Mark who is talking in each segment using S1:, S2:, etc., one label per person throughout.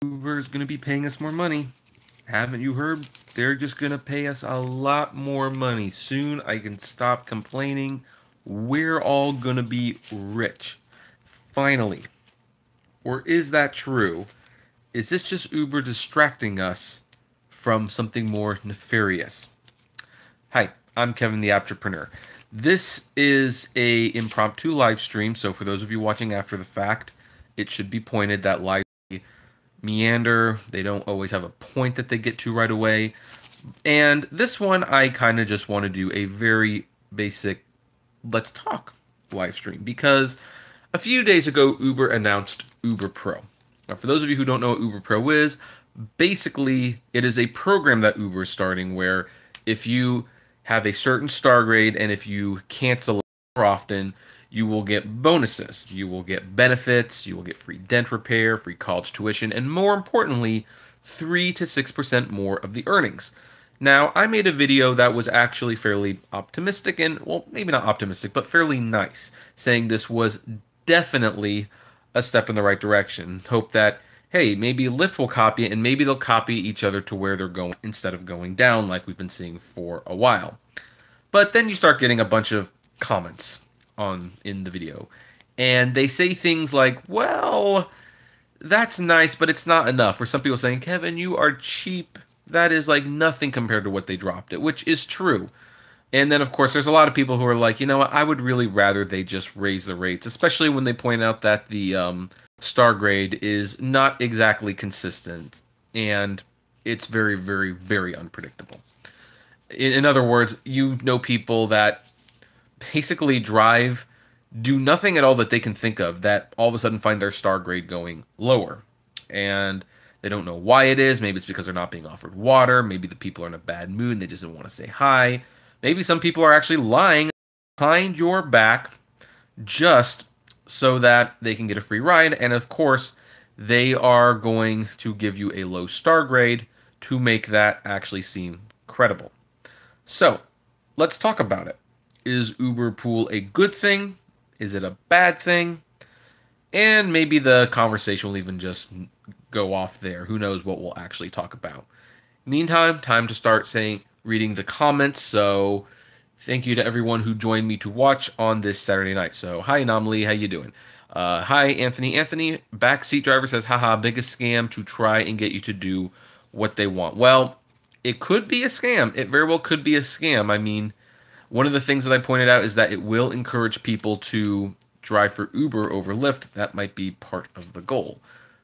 S1: Uber is going to be paying us more money. Haven't you heard? They're just going to pay us a lot more money. Soon I can stop complaining. We're all going to be rich. Finally. Or is that true? Is this just Uber distracting us from something more nefarious? Hi, I'm Kevin the Apptrepreneur. This is a impromptu live stream, so for those of you watching after the fact, it should be pointed that live meander. They don't always have a point that they get to right away. And this one, I kind of just want to do a very basic let's talk live stream because a few days ago, Uber announced UberPRO. Now, for those of you who don't know what UberPRO is, basically it is a program that Uber is starting where if you have a certain star grade and if you cancel more often, you will get bonuses, you will get benefits, you will get free dent repair, free college tuition, and more importantly, 3 to 6% more of the earnings. Now, I made a video that was actually fairly optimistic and, well, maybe not optimistic, but fairly nice, saying this was definitely a step in the right direction. Hope that, hey, maybe Lyft will copy it and maybe they'll copy each other to where they're going instead of going down like we've been seeing for a while. But then you start getting a bunch of comments in the video. And they say things like, well, that's nice, but it's not enough. Or some people saying, Kevin, you are cheap. That is like nothing compared to what they dropped it, which is true. And then, of course, there's a lot of people who are like, you know what, I would really rather they just raise the rates, especially when they point out that the star grade is not exactly consistent and it's very, very, very unpredictable. In other words, you know people that basically do nothing at all that they can think of that all of a sudden find their star grade going lower. And they don't know why it is. Maybe it's because they're not being offered water. Maybe the people are in a bad mood and they just don't want to say hi. Maybe some people are actually lying behind your back just so that they can get a free ride. And of course, they are going to give you a low star grade to make that actually seem credible. So let's talk about it. Is UberPool a good thing? Is it a bad thing? And maybe the conversation will even just go off there. Who knows what we'll actually talk about. Meantime, time to start reading the comments. So thank you to everyone who joined me to watch on this Saturday night. So hi Anomaly, how you doing? Hi Anthony. Anthony, backseat driver says, haha, biggest scam to try and get you to do what they want. Well, it could be a scam. It very well could be a scam. I mean, one of the things that I pointed out is that it will encourage people to drive for Uber over Lyft. That might be part of the goal.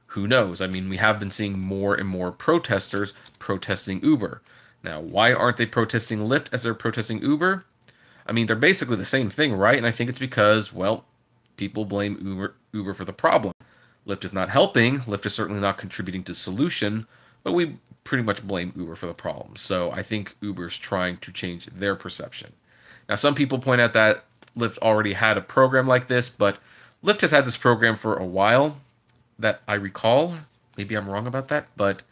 S1: Who knows? I mean, we have been seeing more and more protesters protesting Uber. Now, why aren't they protesting Lyft as they're protesting Uber? I mean, they're basically the same thing, right? And I think it's because, well, people blame Uber for the problem. Lyft is not helping. Lyft is certainly not contributing to the solution, but we pretty much blame Uber for the problem. So I think Uber's trying to change their perception. Now, some people point out that Lyft already had a program like this, but Lyft has had this program for a while that I recall. Maybe I'm wrong about that, but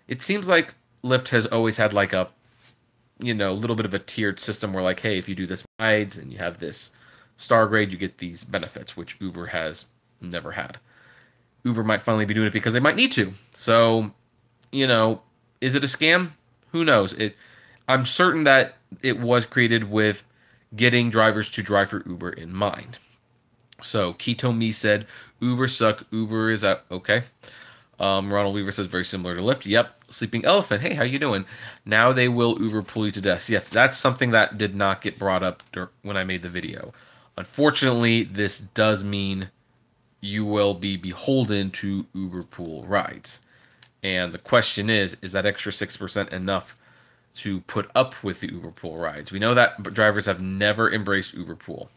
S1: it seems like Lyft has always had like a, little bit of a tiered system where like, hey, if you do this rides and you have this star grade, you get these benefits, which Uber has never had. Uber might finally be doing it because they might need to. So, is it a scam? Who knows? I'm certain that it was created with getting drivers to drive for Uber in mind. So Keto Me said, Uber suck, Uber is out. Okay. Ronald Weaver says, very similar to Lyft. Yep. Sleeping Elephant, hey, how you doing? Now they will Uber pull you to death. Yes, that's something that did not get brought up when I made the video. Unfortunately, this does mean you will be beholden to Uber pool rides. And the question is that extra 6% enough to put up with the Uber pool rides? We know that drivers have never embraced Uber pool.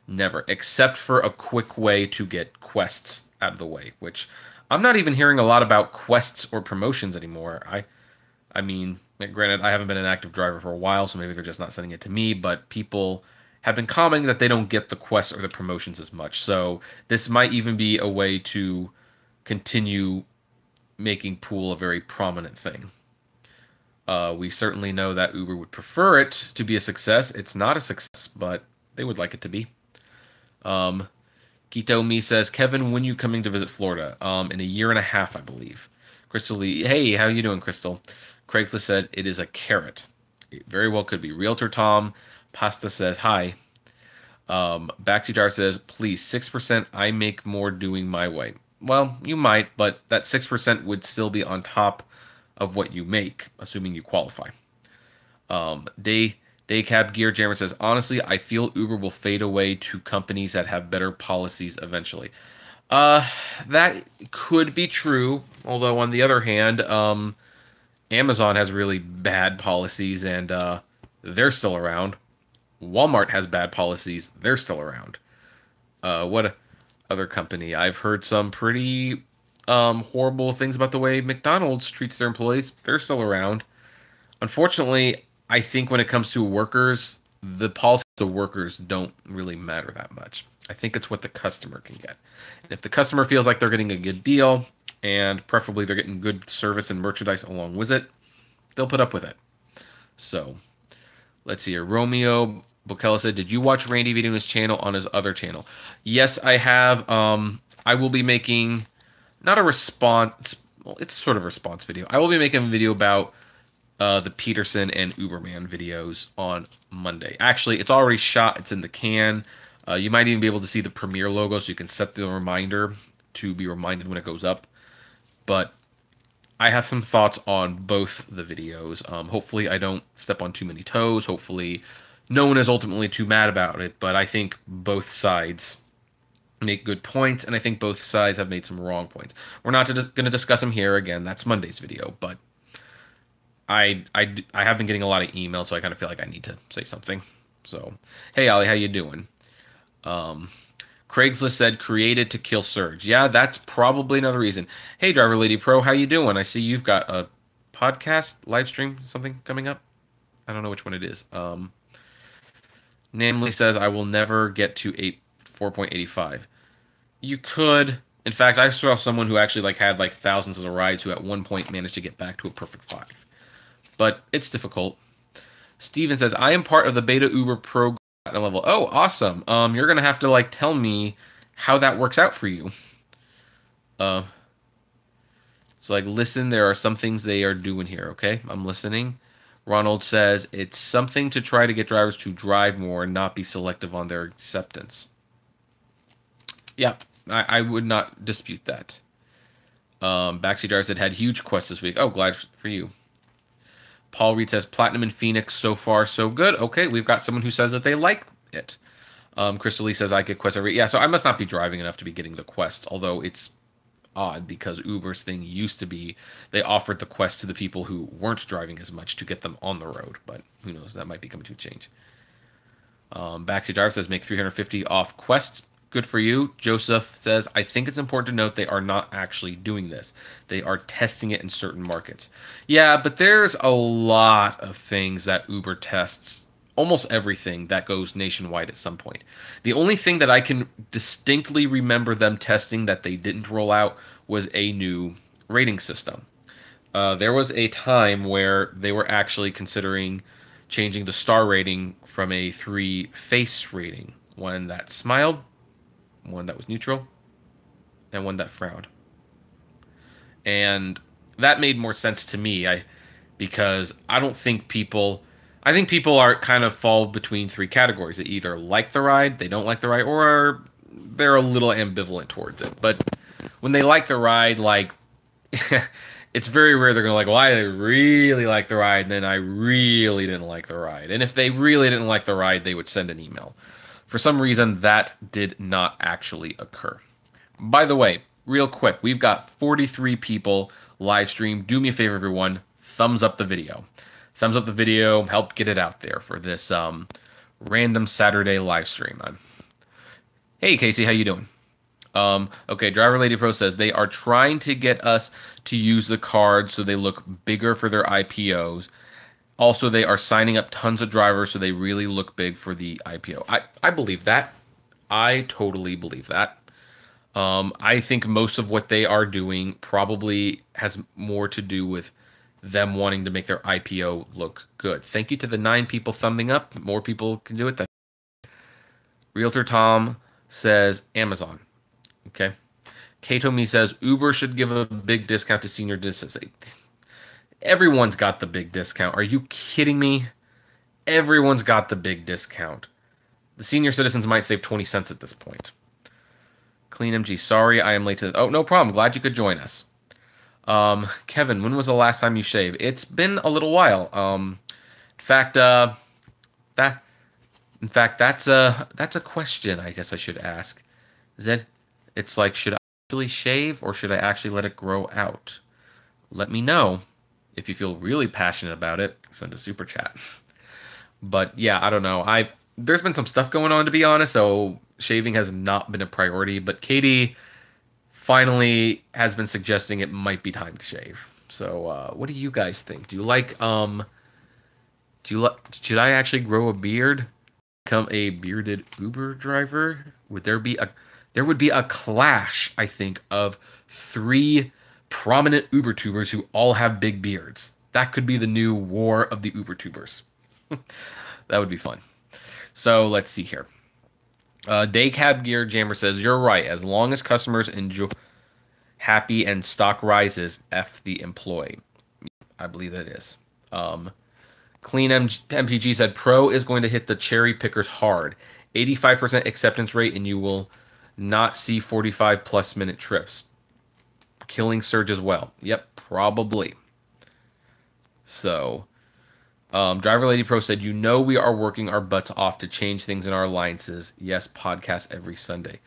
S1: Never, except for a quick way to get quests out of the way, which I'm not even hearing a lot about quests or promotions anymore. I mean, granted, I haven't been an active driver for a while, so maybe they're just not sending it to me, but people have been commenting that they don't get the quests or the promotions as much. So this might even be a way to continue making pool a very prominent thing. We certainly know that Uber would prefer it to be a success. It's not a success, but they would like it to be. Quito Me says, Kevin, when you coming to visit Florida? In a year and a half, I believe. Crystal Lee, hey, how you doing, Crystal? Craigslist said it is a carrot. It very well could be. Realtor Tom Pasta says hi. Backseat Jar says, please, 6%, I make more doing my way. Well, you might, but that 6% would still be on top of what you make, assuming you qualify. Daycab Gear Jammer says, honestly, I feel Uber will fade away to companies that have better policies eventually. That could be true, although on the other hand, Amazon has really bad policies and they're still around. Walmart has bad policies. They're still around. What other company? I've heard some pretty horrible things about the way McDonald's treats their employees. They're still around. Unfortunately, I think when it comes to workers, the policies of workers don't really matter that much. I think it's what the customer can get. And if the customer feels like they're getting a good deal, and preferably they're getting good service and merchandise along with it, they'll put up with it. So, let's see here. Romeo Bocella said, did you watch Randy videoing his channel on his other channel? Yes, I have. I will be making, not a response, well, it's sort of a response video. I will be making a video about the Peterson and Uberman videos on Monday. Actually, it's already shot. It's in the can. You might even be able to see the Premiere logo, so you can set the reminder to be reminded when it goes up. But I have some thoughts on both the videos. Hopefully I don't step on too many toes. Hopefully no one is ultimately too mad about it. But I think both sides make good points, and I think both sides have made some wrong points. We're not going to discuss them here. Again, that's Monday's video. But I have been getting a lot of emails, so I kind of feel like I need to say something. So, hey, Ollie, how you doing? Craigslist said created to kill Surge. Yeah, that's probably another reason. Hey, Driver Lady Pro, how you doing? I see you've got a podcast, live stream, something coming up. I don't know which one it is. Namely says, I will never get to 4.85. You could. In fact, I saw someone who actually had thousands of rides who at one point managed to get back to a perfect 5. But it's difficult. Steven says, I am part of the beta UberPRO level. Oh, awesome. You're going to have to tell me how that works out for you. So listen, there are some things they are doing here, okay? I'm listening. Ronald says, it's something to try to get drivers to drive more and not be selective on their acceptance. Yeah, I would not dispute that. Backseat Driver said, had huge quests this week. Oh, glad for you. Paul Reed says, Platinum in Phoenix, so far, so good. Okay, we've got someone who says that they like it. Crystal Lee says, I get quests every... Yeah, so I must not be driving enough to be getting the quests, although it's odd because Uber's thing used to be they offered the quests to the people who weren't driving as much to get them on the road, but who knows, that might be coming to a change. Backseat Driver says, make 350 off quests. Good for you. Joseph says, I think it's important to note they are not actually doing this. They are testing it in certain markets. Yeah, but there's a lot of things that Uber tests. Almost everything that goes nationwide at some point. The only thing that I can distinctly remember them testing that they didn't roll out was a new rating system. There was a time where they were actually considering changing the star rating from a 3 face rating. One that smiled, one that was neutral, and one that frowned. And that made more sense to me because I don't think people... I think people are kind of fall between 3 categories. They either like the ride, they don't like the ride, or they're a little ambivalent towards it. But when they like the ride, it's very rare they're going to well, I really like the ride, and then I really didn't like the ride. And if they really didn't like the ride, they would send an email. For some reason, that did not actually occur. By the way, real quick, we've got 43 people live stream. Do me a favor, everyone. Thumbs up the video. Thumbs up the video. Help get it out there for this random Saturday live stream. Hey, Casey, how you doing? Okay, Driver Lady Pro says they are trying to get us to use the card so they look bigger for their IPOs. Also, they are signing up tons of drivers so they really look big for the IPO. I believe that. I totally believe that. I think most of what they are doing probably has more to do with them wanting to make their IPO look good. Thank you to the 9 people thumbing up. More people can do it. Realtor Tom says Amazon. Okay. Katomi says Uber should give a big discount to senior citizens. Everyone's got the big discount. Are you kidding me? Everyone's got the big discount. The senior citizens might save 20 cents at this point. Clean MG, sorry I am late to... Oh, no problem. Glad you could join us. Kevin, when was the last time you shaved? It's been a little while. That's a question I guess I should ask. It's like, should I actually shave or should I actually let it grow out? Let me know. If you feel really passionate about it, send a super chat. But yeah, I don't know. There's been some stuff going on, to be honest, so shaving has not been a priority. But Katie finally has been suggesting it might be time to shave. So what do you guys think? Should I actually grow a beard? Become a bearded Uber driver? There would be a clash, I think, of 3 prominent Uber tubers who all have big beards. That could be the new war of the Uber tubers. That would be fun. So let's see here. Daycab Gear Jammer says, you're right. As long as customers enjoy happy and stock rises, F the employee. I believe that is. Clean MPG said, Pro is going to hit the cherry pickers hard. 85% acceptance rate, and you will not see 45+ minute trips. Killing surge as well. Yep, probably. So, Driver Lady Pro said, we are working our butts off to change things in our alliances. Yes, podcast every Sunday.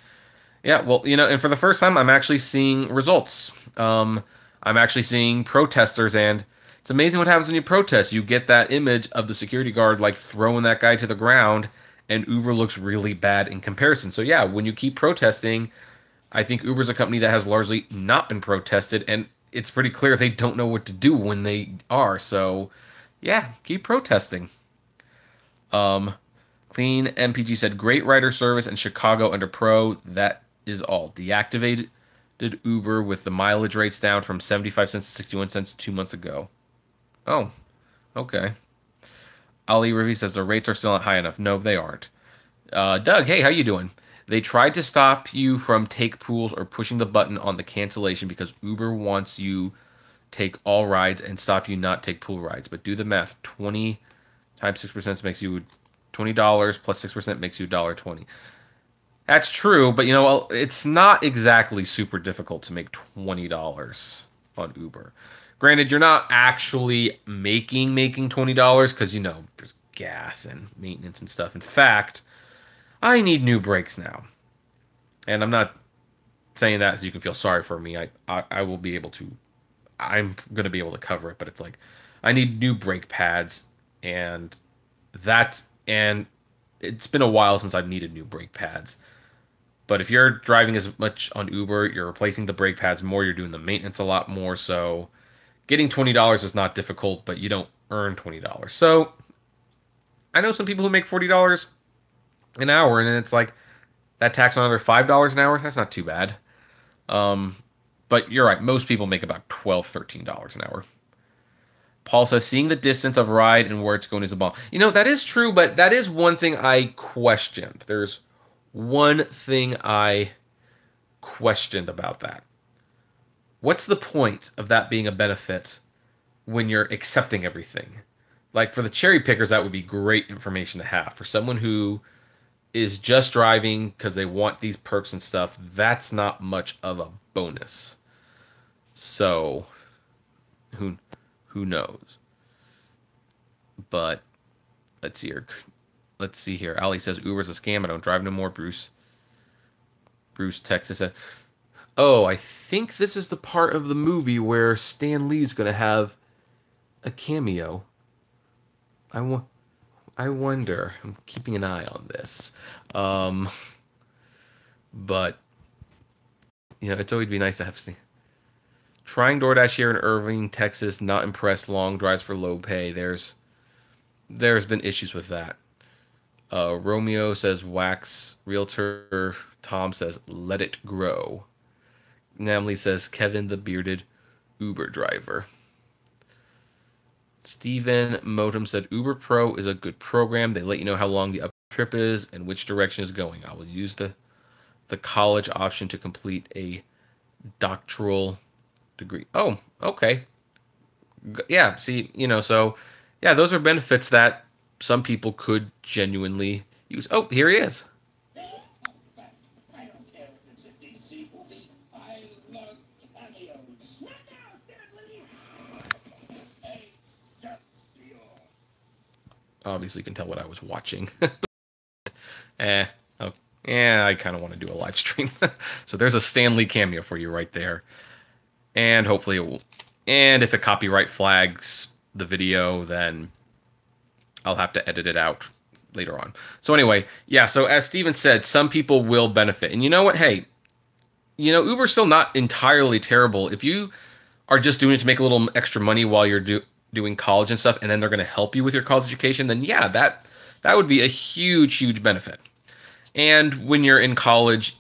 S1: Yeah, well, and for the first time, I'm actually seeing results. I'm actually seeing protesters, and it's amazing what happens when you protest. You get that image of the security guard, like, throwing that guy to the ground, and Uber looks really bad in comparison. So, yeah, when you keep protesting, I think Uber's a company that has largely not been protested, and it's pretty clear they don't know what to do when they are. So, yeah, keep protesting. Clean MPG said, great rider service in Chicago under Pro. That is all. Deactivated Uber with the mileage rates down from 75 cents to 61 cents 2 months ago. Oh, okay. Ali Rivi says the rates are still not high enough. No, they aren't. Doug, hey, how you doing? They tried to stop you from take pools or pushing the button on the cancellation because Uber wants you take all rides and stop you not take pool rides. But do the math. 20 times 6% makes you $20 plus 6% makes you $1.20. That's true, but it's not exactly super difficult to make $20 on Uber. Granted, you're not actually making $20 because there's gas and maintenance and stuff. In fact, I need new brakes now. And I'm not saying that so you can feel sorry for me. I will be able to. I'm going to be able to cover it, but it's like I need new brake pads, and it's been a while since I've needed new brake pads. But if you're driving as much on Uber, you're replacing the brake pads more, you're doing the maintenance a lot more, so getting $20 is not difficult, but you don't earn $20. So I know some people who make $40 an hour, and it's like that tax on another $5 an hour. That's not too bad. But you're right. Most people make about $12, $13 an hour. Paul says, seeing the distance of ride and where it's going is a bomb. That is true, but that is one thing I questioned. There's one thing I questioned about that. What's the point of that being a benefit when you're accepting everything? Like, for the cherry pickers, that would be great information to have. For someone who is just driving because they want these perks and stuff, that's not much of a bonus. So, who knows? But let's see here. Ali says Uber's a scam. I don't drive no more. Bruce Texas said, oh, I think this is the part of the movie where Stan Lee's going to have a cameo. I wonder. I'm keeping an eye on this. But, it's always be nice to have trying DoorDash here in Irving, Texas, not impressed. Long drives for low pay. There's been issues with that. Romeo says wax realtor. Tom says let it grow. Namely says Kevin the bearded Uber driver. Steven Modem said UberPRO is a good program. They let you know how long the up trip is and which direction is going. I will use the college option to complete a doctoral degree. Oh, okay. Yeah, see, so yeah, those are benefits that some people could genuinely use. Oh, here he is. Obviously, you can tell what I was watching. eh, oh, yeah, I kind of want to do a live stream. So there's a Stanley cameo for you right there. And hopefully it will. And if it copyright flags the video, then I'll have to edit it out later on. So anyway, yeah, so as Steven said, some people will benefit. And you know what? Hey, Uber's still not entirely terrible. If you are just doing it to make a little extra money while you're doing college and stuff, and then they're going to help you with your college education, then yeah, that would be a huge, huge benefit. And when you're in college,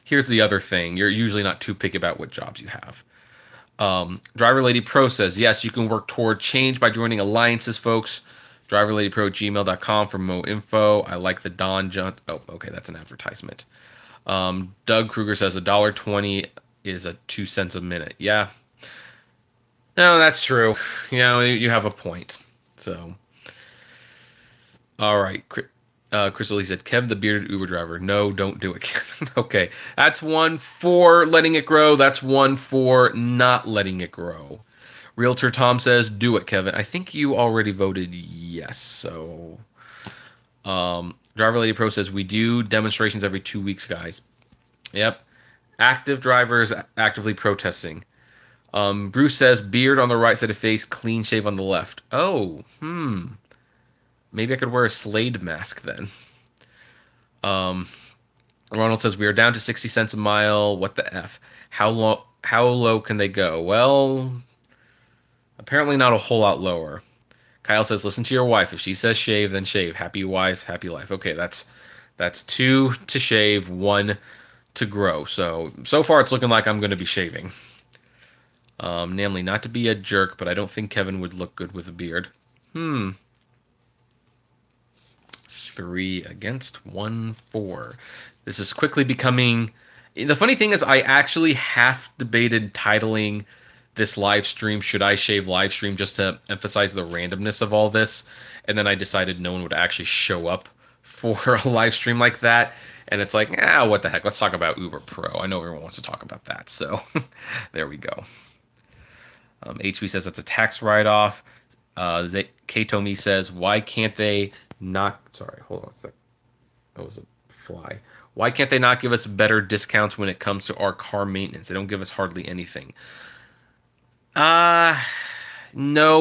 S1: here's the other thing. You're usually not too picky about what jobs you have. Driver Lady Pro says, yes, you can work toward change by joining alliances, folks. DriverLadyPro@gmail.com for more info. I like the Don John. Oh, okay, that's an advertisement. Doug Kruger says $1.20 is a 2 cents a minute. Yeah. No, that's true. You have a point. So, all right. Crystal, he said, Kev the bearded Uber driver. No, don't do it. Okay. That's one for letting it grow. That's one for not letting it grow. Realtor Tom says, do it, Kevin. I think you already voted yes. So, Driver Lady Pro says, we do demonstrations every 2 weeks, guys. Yep. Active drivers actively protesting. Bruce says, beard on the right side of face, clean shave on the left. Oh, maybe I could wear a Slade mask then. Ronald says, we are down to 60 cents a mile. What the F? How low can they go? Well, apparently not a whole lot lower. Kyle says, listen to your wife. If she says shave, then shave. Happy wife, happy life. Okay, that's 2 to shave, 1 to grow. So far it's looking like I'm going to be shaving. Namely, not to be a jerk, but I don't think Kevin would look good with a beard. 3 against 1, 4. This is quickly becoming... The funny thing is, I actually half debated titling this live stream, Should I Shave Live Stream, just to emphasize the randomness of all this. And then I decided no one would actually show up for a live stream like that. And it's like, what the heck? Let's talk about UberPRO. I know everyone wants to talk about that. So there we go. HB says that's a tax write-off. K-Tomi says, why can't they not... Sorry, hold on a sec. That was a fly. Why can't they not give us better discounts when it comes to our car maintenance? They don't give us hardly anything. No,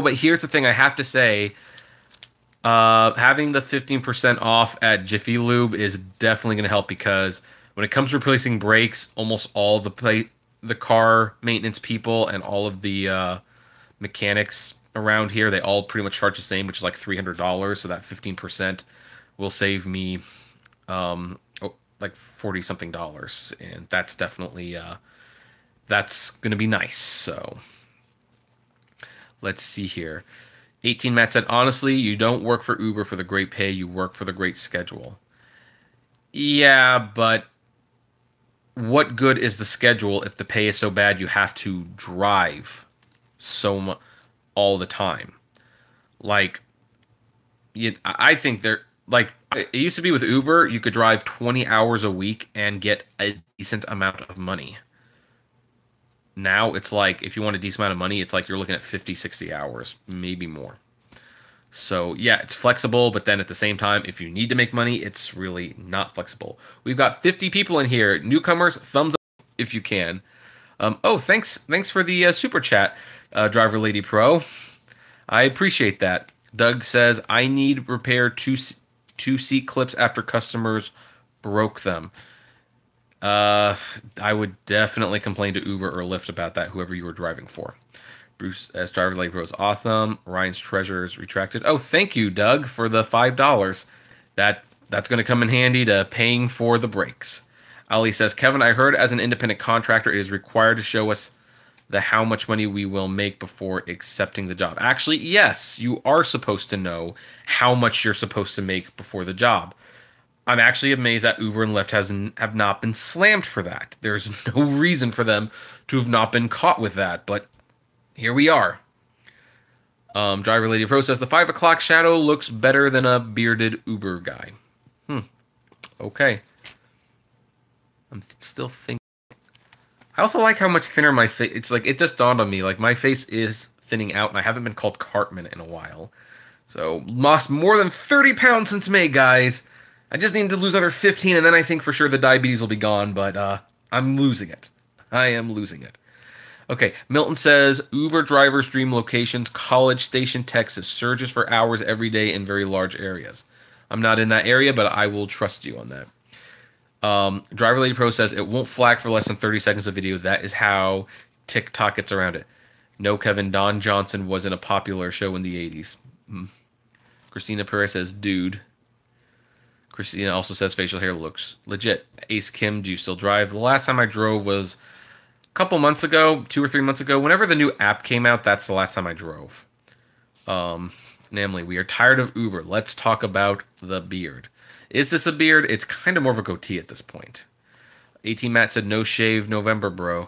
S1: but here's the thing I have to say. Having the 15% off at Jiffy Lube is definitely going to help, because when it comes to replacing brakes, almost all the car maintenance people and all of the mechanics around here, they all pretty much charge the same, which is like $300. So that 15% will save me like $40 something, and that's definitely that's gonna be nice. So let's see here. 18 Matt said, honestly, you don't work for Uber for the great pay, you work for the great schedule. Yeah, but what good is the schedule if the pay is so bad you have to drive so much all the time? Like, I think they're like, it used to be with Uber, you could drive 20 hours a week and get a decent amount of money. Now it's like, if you want a decent amount of money, it's like you're looking at 50, 60 hours, maybe more. So yeah, it's flexible, but then at the same time, if you need to make money, it's really not flexible. We've got 50 people in here. Newcomers, thumbs up if you can. Thanks for the super chat, Driver Lady Pro. I appreciate that. Doug says, I need repair two seat clips after customers broke them. I would definitely complain to Uber or Lyft about that, whoever you were driving for. Bruce as Driver Lady Pro is awesome. Ryan's treasures retracted. Oh, thank you, Doug, for the $5. That's going to come in handy to paying for the brakes. Ali says, Kevin, I heard as an independent contractor, it is required to show us how much money we will make before accepting the job. Actually, yes, you are supposed to know how much you're supposed to make before the job. I'm actually amazed that Uber and Lyft have not been slammed for that. There's no reason for them to have not been caught with that, but here we are. Driver Lady Pro says the 5 o'clock shadow looks better than a bearded Uber guy. Okay. I'm still thinking. I also like how much thinner my face. It's like it just dawned on me. Like my face is thinning out, and I haven't been called Cartman in a while. So lost more than 30 pounds since May, guys. I just need to lose another 15, and then I think for sure the diabetes will be gone. But I'm losing it. I am losing it. Okay, Milton says Uber drivers' dream locations: College Station, Texas. Surges for hours every day in very large areas. I'm not in that area, but I will trust you on that. Driver Lady Pro says it won't flag for less than 30 seconds of video. That is how TikTok gets around it. No, Kevin, Don Johnson wasn't a popular show in the 80s. Christina Perez says, dude. Christina also says facial hair looks legit. Ace Kim, do you still drive? The last time I drove was a couple months ago, 2 or 3 months ago. Whenever the new app came out, that's the last time I drove. Namely, we are tired of Uber. Let's talk about the beard. Is this a beard? It's kind of more of a goatee at this point. 18 Matt said, no shave November, bro.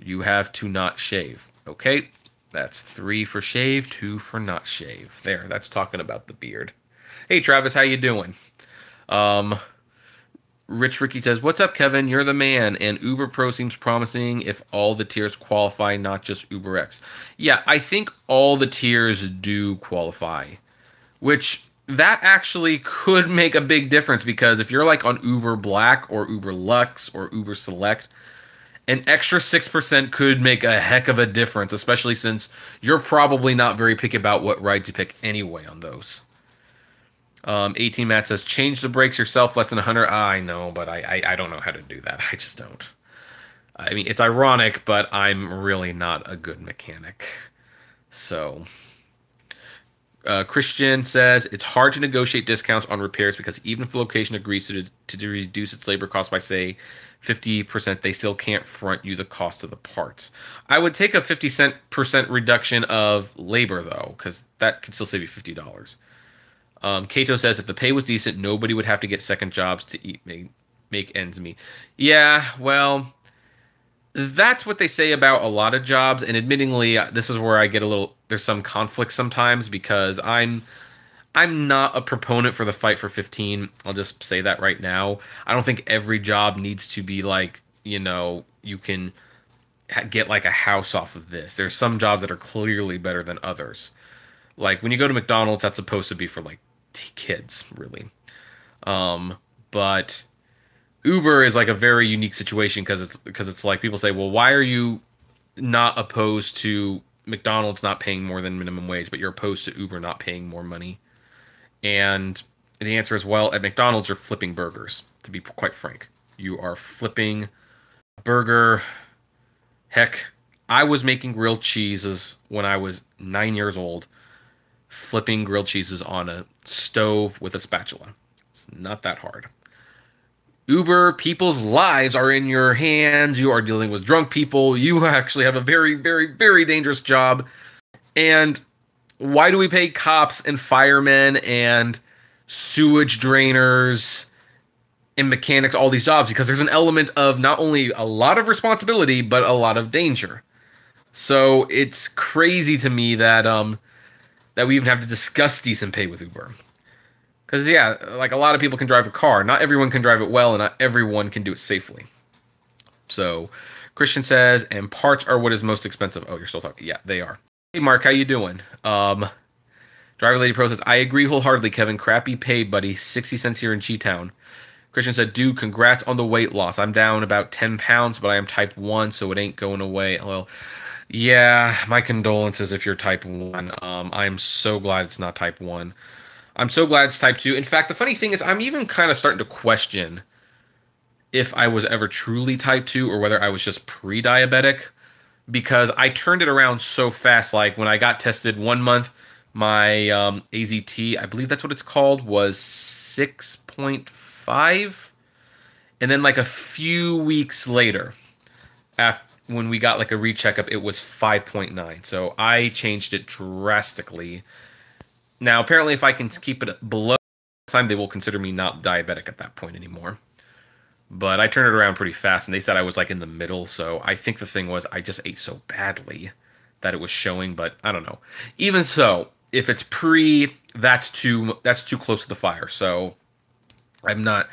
S1: You have to not shave. Okay, that's 3 for shave, 2 for not shave. There, that's talking about the beard. Hey, Travis, how you doing? Rich Ricky says, what's up, Kevin? You're the man. And UberPRO seems promising if all the tiers qualify, not just UberX. Yeah, I think all the tiers do qualify, which that actually could make a big difference, because if you're like on Uber Black or Uber Lux or Uber Select, an extra 6% could make a heck of a difference, especially since you're probably not very picky about what rides you pick anyway on those. 18 Matt says, change the brakes yourself, less than 100. I know, but I don't know how to do that. I just don't. I mean, it's ironic, but I'm really not a good mechanic. So, Christian says, it's hard to negotiate discounts on repairs because even if the location agrees to reduce its labor cost by, say, 50%, they still can't front you the cost of the parts. I would take a 50% reduction of labor, though, because that could still save you $50. Kato says, if the pay was decent, nobody would have to get second jobs to make ends meet. Yeah, well, that's what they say about a lot of jobs, and admittingly, this is where I get a little, there's some conflict sometimes, because I'm not a proponent for the fight for 15. I'll just say that right now. I don't think every job needs to be like, you know, you can get like a house off of this. There's some jobs that are clearly better than others. Like when you go to McDonald's, that's supposed to be for like kids, really. But Uber is like a very unique situation because it's like people say, well, why are you not opposed to McDonald's not paying more than minimum wage, but you're opposed to Uber not paying more money? And the answer is, well, at McDonald's you're flipping burgers, to be quite frank. You are flipping a burger. Heck, I was making grilled cheeses when I was 9 years old, flipping grilled cheeses on a stove with a spatula. It's not that hard. Uber, people's lives are in your hands. You are dealing with drunk people. You actually have a very, very, very dangerous job. And why do we pay cops and firemen and sewage drainers and mechanics all these jobs? Because there's an element of not only a lot of responsibility, but a lot of danger. So it's crazy to me that that we even have to discuss decent pay with Uber. Because, yeah, like a lot of people can drive a car. Not everyone can drive it well, and not everyone can do it safely. So, Christian says, and parts are what is most expensive. Oh, you're still talking. Yeah, they are. Hey, Mark, how you doing? Driver Lady Pro says, I agree wholeheartedly, Kevin. Crappy pay, buddy. 60 cents here in Cheetown. Christian said, dude, congrats on the weight loss. I'm down about 10 pounds, but I am type 1, so it ain't going away. Well, yeah, my condolences if you're type 1. I'm so glad it's not type 1. I'm so glad it's type 2. In fact, the funny thing is I'm even kind of starting to question if I was ever truly type 2 or whether I was just pre-diabetic, because I turned it around so fast. Like when I got tested 1 month, my AZT, I believe that's what it's called, was 6.5. And then like a few weeks later, when we got like a recheckup, it was 5.9. So I changed it drastically. Now, apparently, if I can keep it below time they will consider me not diabetic at that point anymore. But I turned it around pretty fast, and they said I was like in the middle. So I think the thing was I just ate so badly that it was showing. But I don't know. Even so, if it's pre, that's too close to the fire. So I'm not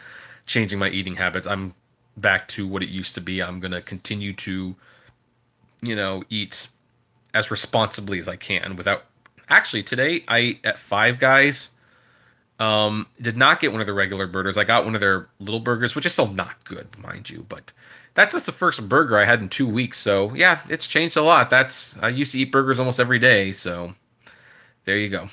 S1: changing my eating habits. I'm back to what it used to be. I'm gonna continue to, eat as responsibly as I can without. Actually, today I ate at Five Guys. Did not get one of the regular burgers. I got one of their little burgers, which is still not good, mind you. But that's just the first burger I had in 2 weeks. So yeah, it's changed a lot. I used to eat burgers almost every day. So there you go.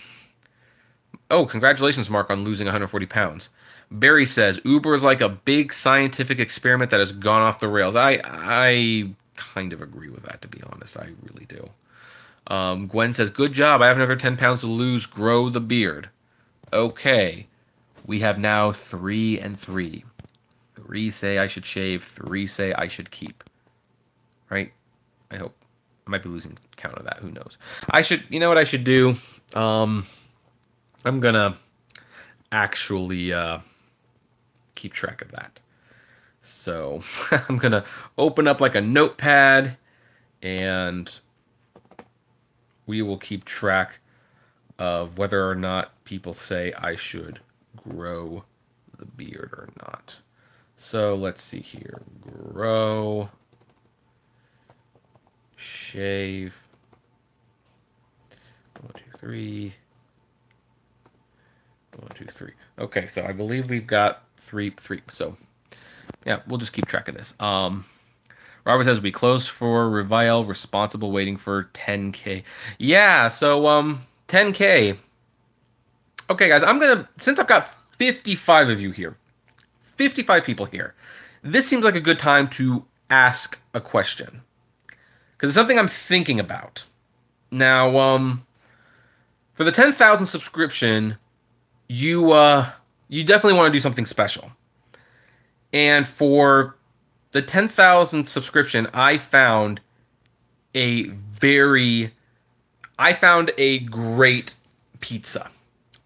S1: Oh, congratulations, Mark, on losing 140 pounds. Barry says Uber is like a big scientific experiment that has gone off the rails. I kind of agree with that, to be honest. I really do. Gwen says, good job. I have another 10 pounds to lose. Grow the beard. Okay, we have now 3 and 3. 3 say I should shave, 3 say I should keep. Right? I hope. I might be losing count of that. Who knows? You know what I should do? I'm gonna actually keep track of that. So I'm gonna open up like a notepad, and we will keep track of whether or not people say I should grow the beard or not. So let's see here. Grow, shave. 1, 2, 3. 1, 2, 3. Okay, so I believe we've got 3. So yeah, we'll just keep track of this. Robert says we close for Revile, responsible, waiting for 10K. Yeah, so 10K. Okay, guys, since I've got 55 of you here, 55 people here, this seems like a good time to ask a question. Because it's something I'm thinking about. Now, for the 10,000 subscription, you definitely want to do something special. And for the 10,000 subscription, I found a great pizza.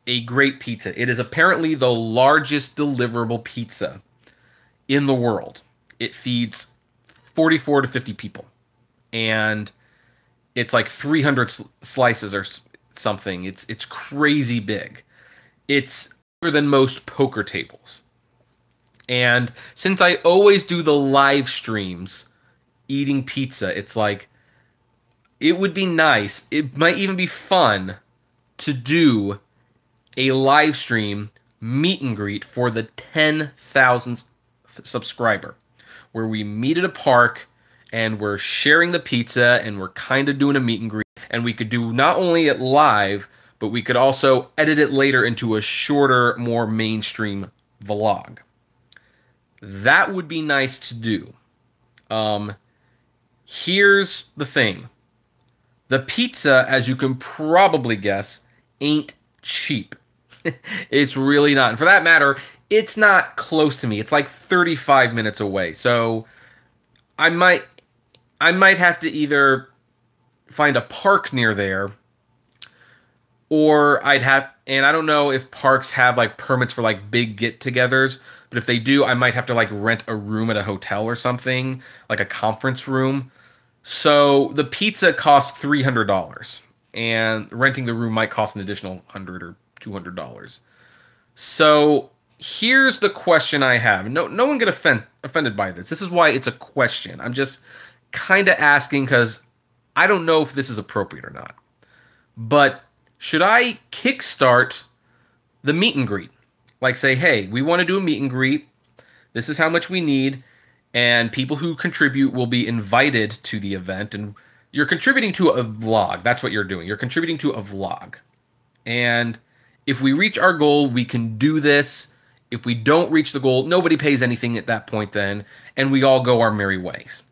S1: A great pizza. It is apparently the largest deliverable pizza in the world. It feeds 44 to 50 people. And it's like 300 slices or something. It's crazy big. It's bigger than most poker tables. And since I always do the live streams eating pizza, it's like, it would be nice, it might even be fun to do a live stream meet and greet for the 10,000th subscriber, where we meet at a park and we're sharing the pizza and we're kind of doing a meet and greet. And we could do not only it live, but we could also edit it later into a shorter, more mainstream vlog. That would be nice to do. Here's the thing. The pizza, as you can probably guess, ain't cheap. It's really not. And for that matter, it's not close to me. It's like 35 minutes away. So I might have to either find a park near there, or and I don't know if parks have like permits for like big get-togethers, but if they do, I might have to like rent a room at a hotel or something, like a conference room. So the pizza costs $300, and renting the room might cost an additional $100 or $200. So here's the question I have. No one get offended by this. This is why it's a question. I'm just kind of asking because I don't know if this is appropriate or not. But should I kickstart the meet and greet? Like say, hey, we want to do a meet and greet. This is how much we need. And people who contribute will be invited to the event. And you're contributing to a vlog. That's what you're doing. You're contributing to a vlog. And if we reach our goal, we can do this. If we don't reach the goal, nobody pays anything at that point then. And we all go our merry ways.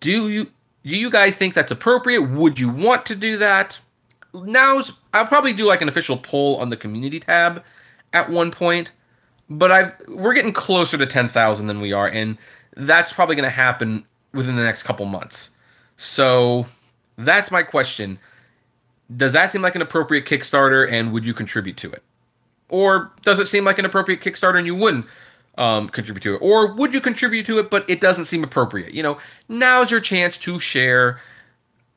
S1: Do you guys think that's appropriate? Would you want to do that? I'll probably do like an official poll on the community tab at one point, but we're getting closer to 10,000 than we are, and that's probably going to happen within the next couple months. So that's my question. Does that seem like an appropriate Kickstarter, and would you contribute to it? Or does it seem like an appropriate Kickstarter and you wouldn't contribute to it? Or would you contribute to it, but it doesn't seem appropriate? Now's your chance to share.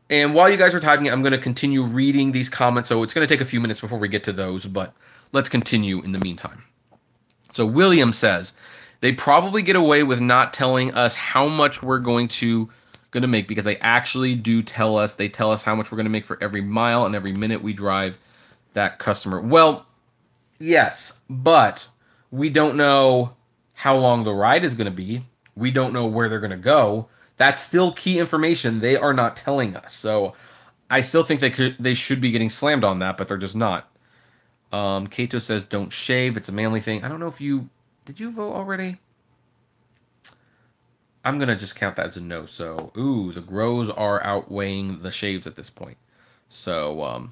S1: And while you guys are typing it, I'm going to continue reading these comments. So it's going to take a few minutes before we get to those, but let's continue in the meantime. So William says, they probably get away with not telling us how much we're going to make because they actually do tell us. They tell us how much we're going to make for every mile and every minute we drive that customer. Well, yes, but we don't know how long the ride is going to be. We don't know where they're going to go. That's still key information they are not telling us. So I still think they should be getting slammed on that, but they're just not. Kato says, don't shave. It's a manly thing. I don't know if did you vote already? I'm going to just count that as a no. So, the grows are outweighing the shaves at this point. So,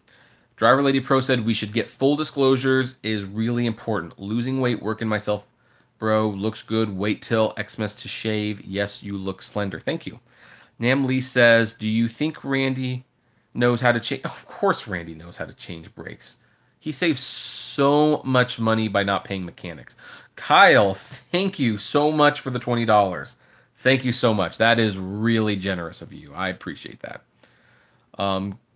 S1: Driver Lady Pro said we should get full disclosures is really important. Losing weight, working myself, bro, looks good. Wait till Xmas to shave. Yes, you look slender. Thank you. Nam Lee says, do you think Randy knows how to change? Of course Randy knows how to change brakes. He saves so much money by not paying mechanics. Kyle, thank you so much for the $20. Thank you so much. That is really generous of you. I appreciate that.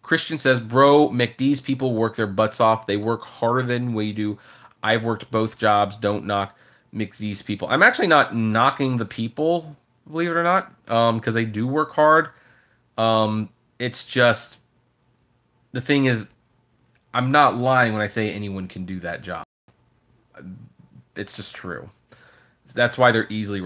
S1: Christian says, bro, McD's people work their butts off. They work harder than we do. I've worked both jobs. Don't knock McD's people. I'm actually not knocking the people, believe it or not, because they do work hard. It's just, the thing is, I'm not lying when I say anyone can do that job. It's just true. That's why they're easily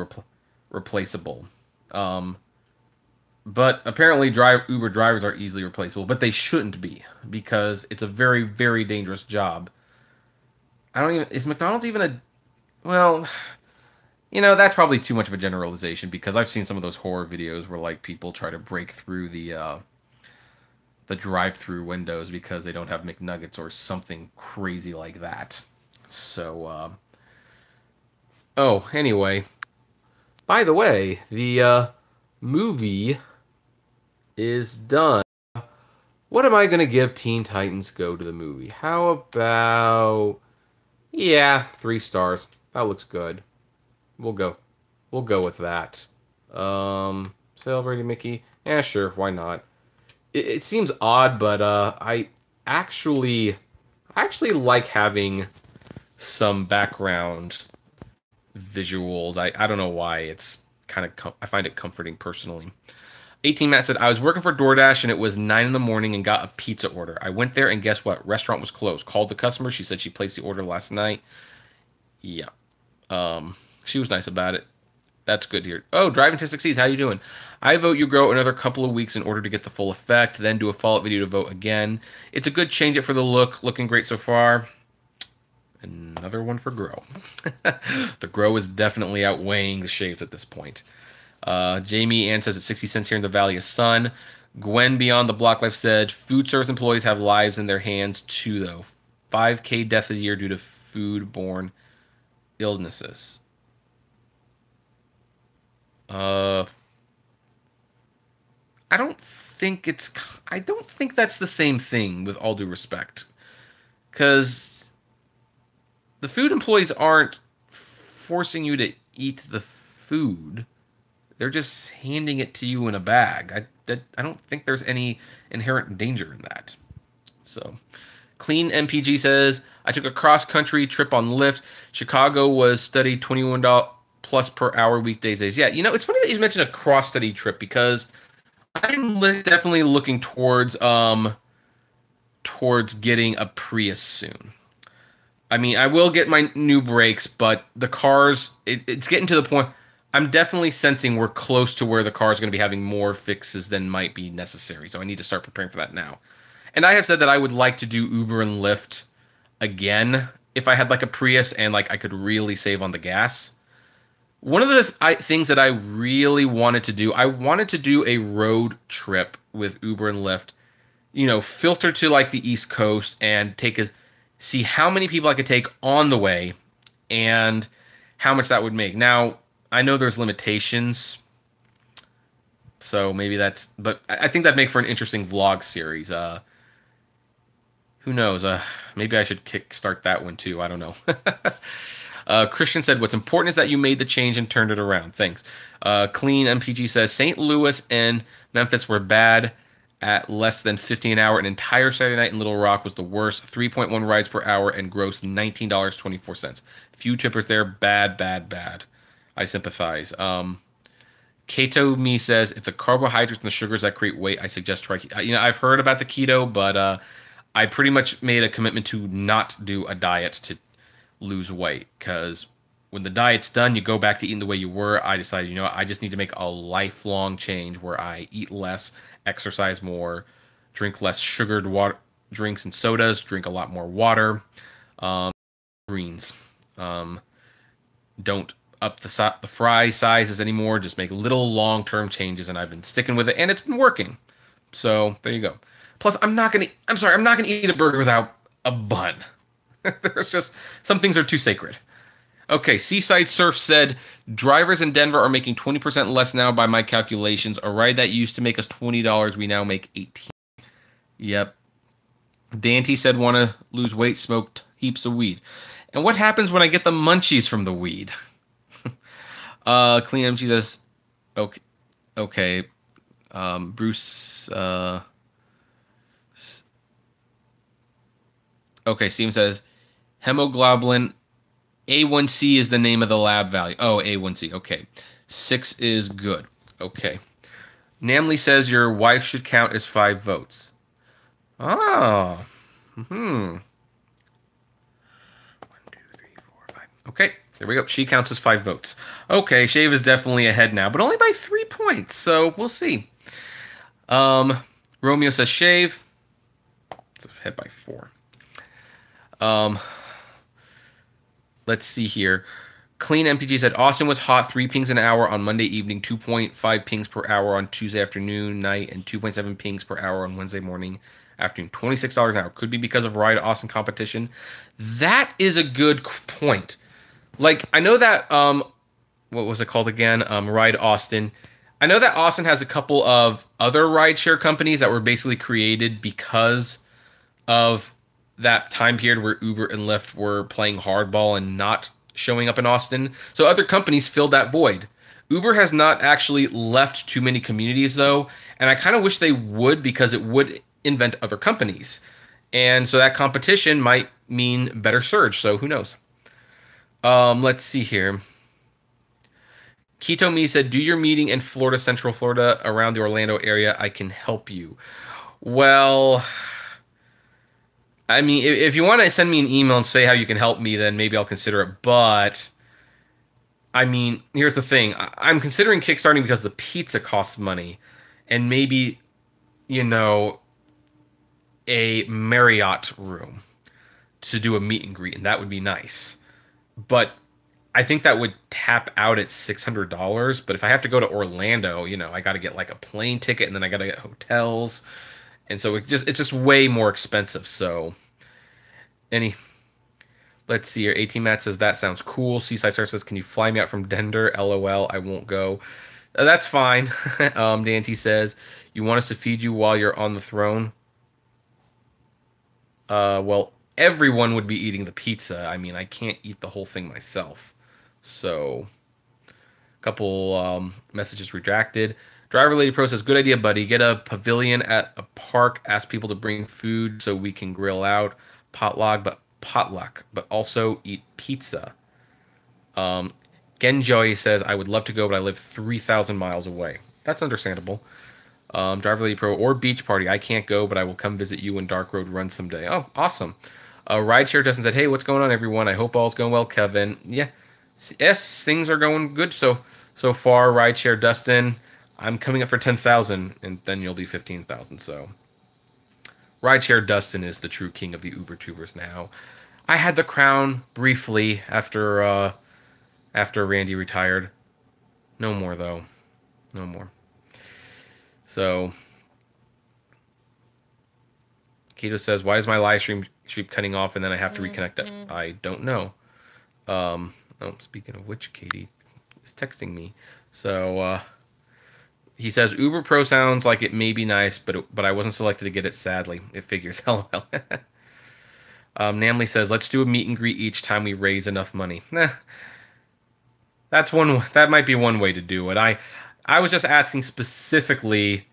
S1: replaceable. But apparently Uber drivers are easily replaceable, but they shouldn't be because it's a very, very dangerous job. Is McDonald's even well, that's probably too much of a generalization because I've seen some of those horror videos where like people try to break through the drive-through windows because they don't have McNuggets or something crazy like that. So, anyway, by the way, the movie is done. What am I going to give Teen Titans Go to the movie? How about, 3 stars. That looks good. We'll go with that. Celebrating Mickey? Yeah, sure, why not? It seems odd, but I actually like having some background visuals. I don't know why. It's kind of I find it comforting personally. 18 Matt said, I was working for DoorDash and it was 9 in the morning and got a pizza order. I went there and guess what? Restaurant was closed. Called the customer. She said she placed the order last night. Yeah. She was nice about it. That's good to hear. Oh, Driving to Succeed. How you doing? I vote you grow another couple of weeks in order to get the full effect, then do a follow-up video to vote again. It's a good change it for the look. Looking great so far. Another one for grow. The grow is definitely outweighing the shaves at this point. Jamie Ann says it's 60 cents here in the Valley of Sun. Gwen Beyond the Block Life said, food service employees have lives in their hands too, though. 5K deaths a year due to foodborne illnesses. I don't think that's the same thing, with all due respect. Because the food employees aren't forcing you to eat the food. They're just handing it to you in a bag. I don't think there's any inherent danger in that. So, Clean MPG says, I took a cross-country trip on Lyft. Chicago was studied $21 plus per hour weekdays. Yeah, it's funny that you mentioned a cross-study trip because I'm definitely looking towards getting a Prius soon. I mean, I will get my new brakes, but the cars, it's getting to the point. I'm definitely sensing we're close to where the car is going to be having more fixes than might be necessary. So I need to start preparing for that now. And I have said that I would like to do Uber and Lyft again if I had like a Prius and like I could really save on the gas. One of the things that I really wanted to do, I wanted to do a road trip with Uber and Lyft, filter to like the East Coast and see how many people I could take on the way and how much that would make. Now, I know there's limitations, so maybe but I think that'd make for an interesting vlog series. Who knows? Maybe I should kickstart that one too. I don't know. Christian said, "What's important is that you made the change and turned it around. Thanks." Clean MPG says, "St. Louis and Memphis were bad at less than 50 an hour. An entire Saturday night in Little Rock was the worst. 3.1 rides per hour and gross $19.24. Few tippers there. Bad, bad, bad. I sympathize." Kato Me says, "If the carbohydrates and the sugars that create weight, I suggest try." I've heard about the keto, but I pretty much made a commitment to not do a diet to lose weight, because when the diet's done, you go back to eating the way you were. I decided, I just need to make a lifelong change where I eat less, exercise more, drink less sugared water drinks and sodas, drink a lot more water, greens. Don't up the fry sizes anymore. Just make little long-term changes, and I've been sticking with it, and it's been working. So there you go. Plus, I'm not gonna eat a burger without a bun. There's just some things are too sacred. Okay, Seaside Surf said, "Drivers in Denver are making 20% less now by my calculations. A ride that used to make us $20, we now make $18. Yep. Dante said, "Want to lose weight, smoked heaps of weed." And what happens when I get the munchies from the weed? Clean MG says, okay. Bruce, okay, Steven says, "Hemoglobin A1C is the name of the lab value." Oh, A1C. Okay. 6 is good. Okay. Namely says your wife should count as 5 votes. Oh. 1, 2, 3, 4, 5. Okay. There we go. She counts as 5 votes. Okay. Shave is definitely ahead now, but only by 3 points. So we'll see. Romeo says shave. It's ahead by 4. Let's see here. Clean MPG said Austin was hot, 3 pings an hour on Monday evening, 2.5 pings per hour on Tuesday afternoon, night, and 2.7 pings per hour on Wednesday morning, afternoon. $26 an hour. Could be because of Ride Austin competition. That is a good point. Like, I know that, what was it called again? Ride Austin. I know that Austin has a couple of other rideshare companies that were basically created because of that time period where Uber and Lyft were playing hardball and not showing up in Austin. So other companies filled that void. Uber has not actually left too many communities, though, and I kind of wish they would, because it would invent other companies. And so that competition might mean better surge, so who knows? Let's see here. Keto Me said, "Do your meeting in Florida, Central Florida, around the Orlando area. I can help you." Well, I mean, if you want to send me an email and say how you can help me, then maybe I'll consider it. But, I mean, here's the thing. I'm considering kickstarting because the pizza costs money. And maybe, a Marriott room to do a meet and greet. And that would be nice. But I think that would tap out at $600. But if I have to go to Orlando, I got to get like a plane ticket, and then I got to get hotels. And so it's just way more expensive. So, let's see here. 18 Matt says, "That sounds cool." Seaside Star says, "Can you fly me out from Denver? LOL, I won't go." That's fine. Dante says, "You want us to feed you while you're on the throne?" Well, everyone would be eating the pizza. I mean, I can't eat the whole thing myself. So, a couple messages redacted. Driver Lady Pro says, "Good idea, buddy. Get a pavilion at a park. Ask people to bring food so we can grill out. Potluck, but also eat pizza." Genjoy says, "I would love to go, but I live 3,000 miles away." That's understandable. Driver Lady Pro or Beach Party. "I can't go, but I will come visit you when Dark Road runs someday." Oh, awesome. Rideshare Justin said, "Hey, what's going on, everyone? I hope all's going well, Kevin." Yeah. Yes, things are going good so far. Rideshare Dustin. I'm coming up for 10,000, and then you'll be 15,000. So, Rideshare Dustin is the true king of the Uber tubers now. I had the crown briefly after Randy retired. No more, though. No more. So, Keto says, "Why is my live stream cutting off and then I have to reconnect it?" I don't know. Speaking of which, Katie is texting me. So, he says, "UberPRO sounds like it may be nice, but I wasn't selected to get it, sadly. It figures." LOL. Namely says, let's do a meet and greet each time we raise enough money. That's one. That might be one way to do it. I was just asking specifically,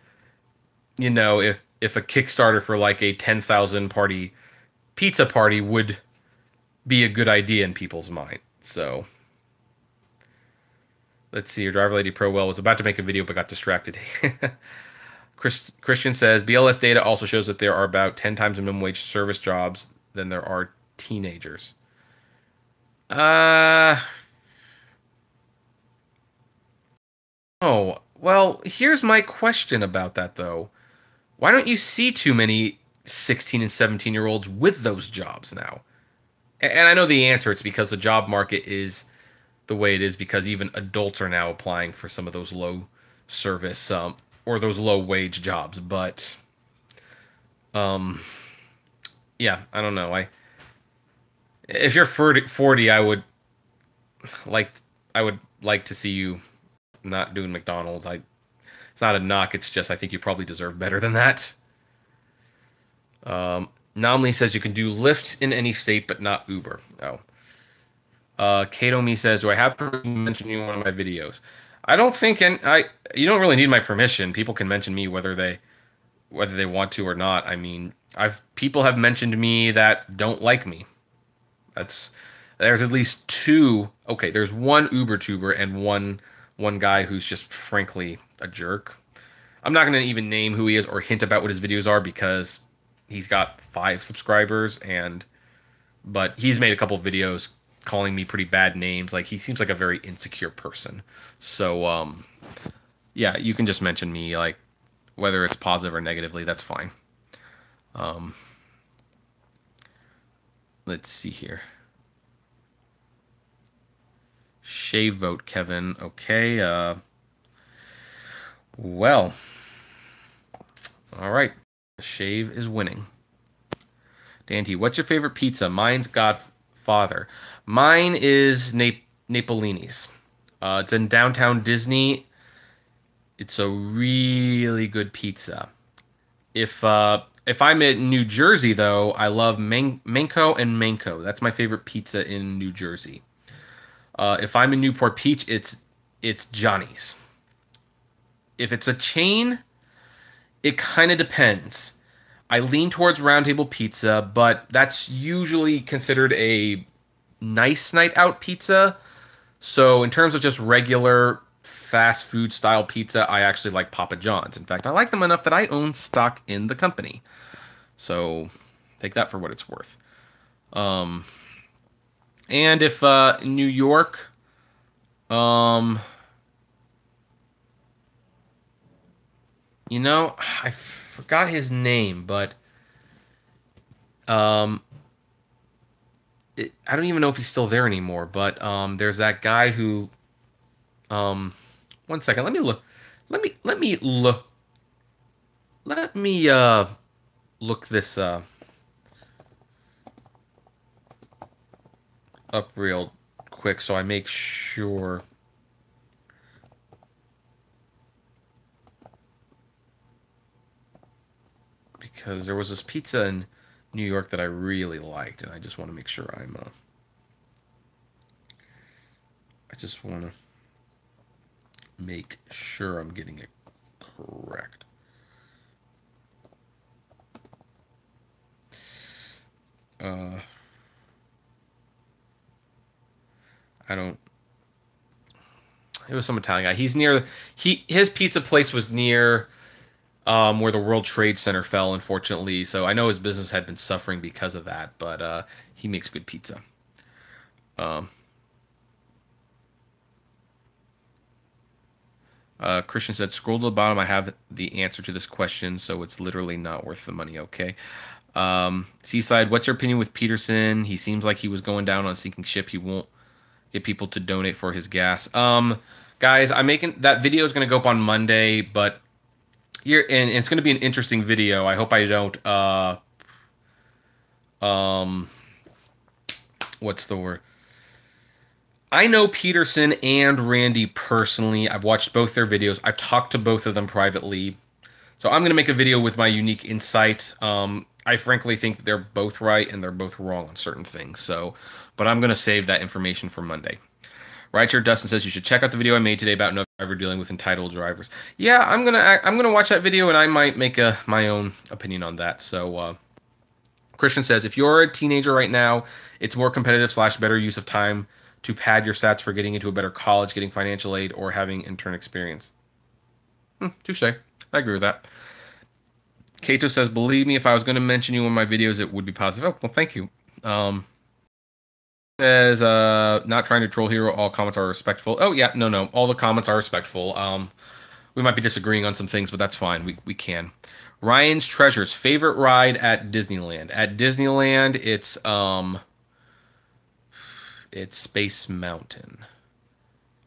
S1: if a Kickstarter for like a 10,000 party pizza party would be a good idea in people's mind. So let's see. Your driver lady pro well was about to make a video but got distracted. Christian says BLS data also shows that there are about 10 times minimum wage service jobs than there are teenagers. Oh, well, here's my question about that though. Why don't you see too many 16 and 17-year-olds with those jobs now? And I know the answer, it's because the job market is the way it is because even adults are now applying for some of those low service or those low wage jobs. But yeah, I don't know. If you're 40, I would like to see you not doing McDonald's. It's not a knock. It's just I think you probably deserve better than that. Nominally says you can do Lyft in any state, but not Uber. Oh. Kato Me says, do I have permission to mention you in one of my videos? I don't think, you don't really need my permission. People can mention me whether they want to or not. I mean, people have mentioned me that don't like me. There's at least two. Okay, there's one Uber tuber and one guy who's just frankly a jerk. I'm not going to even name who he is or hint about what his videos are because he's got 5 subscribers but he's made a couple of videos calling me pretty bad names. Like, he seems like a very insecure person. So, yeah, you can just mention me, like, whether it's positive or negatively, that's fine. Let's see here. Shave vote, Kevin. Okay, well. All right. Shave is winning. Dante, what's your favorite pizza? Mine's Godfather. Mine is Napolini's. It's in downtown Disney. It's a really good pizza. If I'm in New Jersey, though, I love Manco and Manco. That's my favorite pizza in New Jersey. If I'm in Newport Beach, it's Johnny's. If it's a chain, it kind of depends. I lean towards Round Table Pizza, but that's usually considered a nice night out pizza. So in terms of just regular fast food style pizza, I actually like Papa John's. In fact, I like them enough that I own stock in the company. So take that for what it's worth. And if New York, I forgot his name, but I don't even know if he's still there anymore. But there's that guy who, one second, let me look. Let me look this up real quick so I make sure. Because there was this pizza in New York that I really liked, and I just want to make sure I'm getting it correct. It was some Italian guy. His pizza place was near where the World Trade Center fell, unfortunately. So I know his business had been suffering because of that, but he makes good pizza. Christian said, scroll to the bottom. I have the answer to this question, so it's literally not worth the money, okay? Seaside, what's your opinion with Peterson? He seems like he was going down on a sinking ship. He won't get people to donate for his gas. Guys, that video is going to go up on Monday, but here, and it's going to be an interesting video. I hope I don't, what's the word? I know Peterson and Randy personally. I've watched both their videos. I've talked to both of them privately. So I'm going to make a video with my unique insight. I frankly think they're both right and they're both wrong on certain things. So, but I'm gonna save that information for Monday. Rideshare Dustin says you should check out the video I made today about no driver dealing with entitled drivers. Yeah, I'm gonna watch that video and I might make my own opinion on that. So Christian says if you're a teenager right now, it's more competitive / better use of time to pad your stats for getting into a better college, getting financial aid, or having intern experience. Touche. I agree with that. Kato says, believe me, if I was going to mention you in my videos, it would be positive. Oh, well, thank you. Says, not trying to troll here. All comments are respectful. Oh, yeah. No. All the comments are respectful. We might be disagreeing on some things, but that's fine. We can. Ryan's Treasures. Favorite ride at Disneyland. At Disneyland, it's Space Mountain.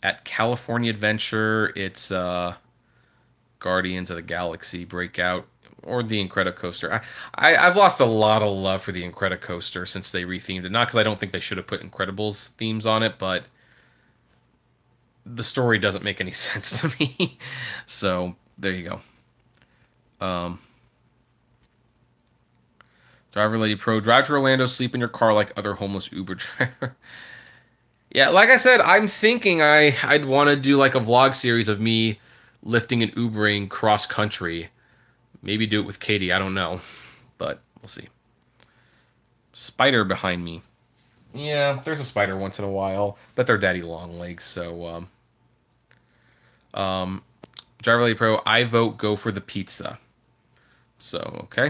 S1: At California Adventure, it's Guardians of the Galaxy Breakout. Or the Incredicoaster. I've lost a lot of love for the Incredicoaster since they rethemed it. Not because I don't think they should have put Incredibles themes on it, but the story doesn't make any sense to me. So there you go. Driver Lady Pro, drive to Orlando, sleep in your car like other homeless Uber driver. Yeah, like I said, I'm thinking I'd want to do like a vlog series of me lifting and Ubering cross country. Maybe do it with Katie. I don't know. But we'll see. Spider behind me. Yeah, there's a spider once in a while. But they're daddy long legs. So, Driver Lady Pro, I vote go for the pizza. So, okay.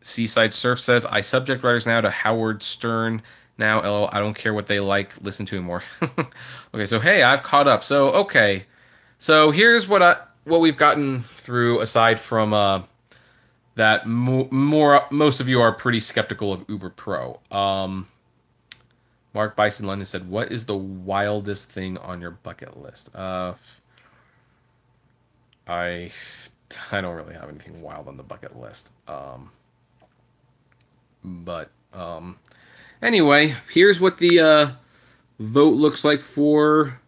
S1: Seaside Surf says, I subject writers now to Howard Stern. Now, LO, I don't care what they like. Listen to him more. Okay, so, hey, I've caught up. So, okay. So, here's what we've gotten through, aside from that most of you are pretty skeptical of UberPRO. Mark Bison London said, what is the wildest thing on your bucket list? I don't really have anything wild on the bucket list. Anyway, here's what the vote looks like for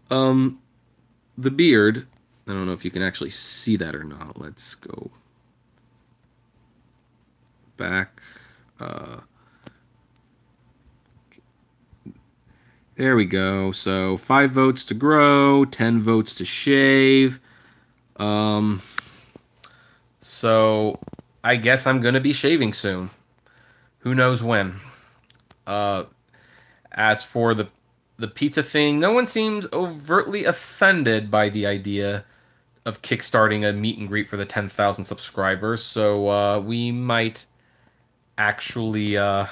S1: the beard. I don't know if you can actually see that or not. Let's go back. There we go. So 5 votes to grow, 10 votes to shave. So I guess I'm going to be shaving soon. Who knows when. As for the pizza thing, no one seems overtly offended by the idea of kickstarting a meet and greet for the 10,000 subscribers. So we might actually, I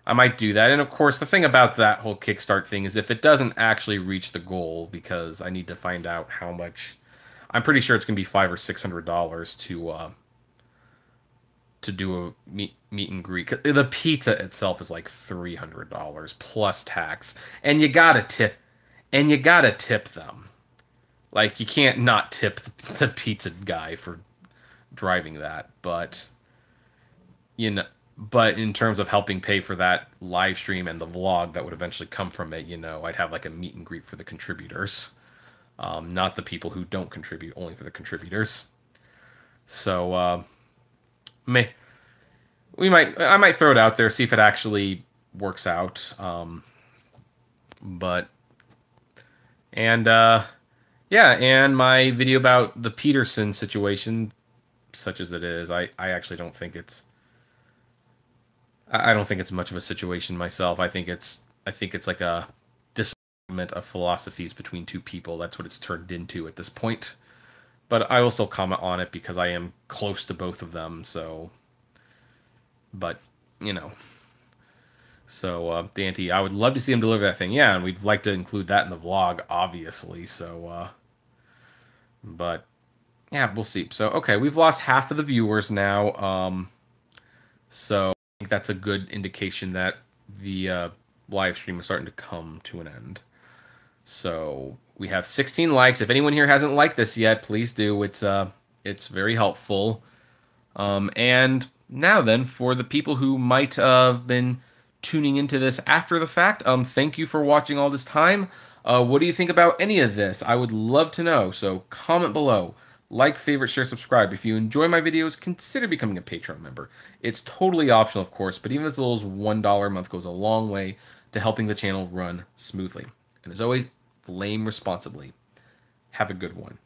S1: might do that. And of course, the thing about that whole Kickstart thing is if it doesn't actually reach the goal, because I need to find out how much, I'm pretty sure it's going to be $500 or $600 to do a meet and greet. The pizza itself is like $300 plus tax, and you gotta tip them. Like, you can't not tip the pizza guy for driving that, but in terms of helping pay for that live stream and the vlog that would eventually come from it, I'd have like a meet and greet for the contributors, not the people who don't contribute, only for the contributors. So I might throw it out there, see if it actually works out. And my video about the Peterson situation, such as it is, I actually don't think it's much of a situation myself. I think it's like a disagreement of philosophies between two people. That's what it's turned into at this point. But I will still comment on it because I am close to both of them, so. But, So, Dante, I would love to see him deliver that thing. Yeah, and we'd like to include that in the vlog, obviously. So, but, yeah, we'll see. So, okay, we've lost half of the viewers now. So, I think that's a good indication that the live stream is starting to come to an end. So, we have 16 likes. If anyone here hasn't liked this yet, please do. It's very helpful. And now then, for the people who might have been tuning into this after the fact, thank you for watching all this time. What do you think about any of this? I would love to know, so comment below. Like, favorite, share, subscribe. If you enjoy my videos, consider becoming a Patreon member. It's totally optional, of course, but even as little as $1 a month goes a long way to helping the channel run smoothly. And as always, blame responsibly. Have a good one.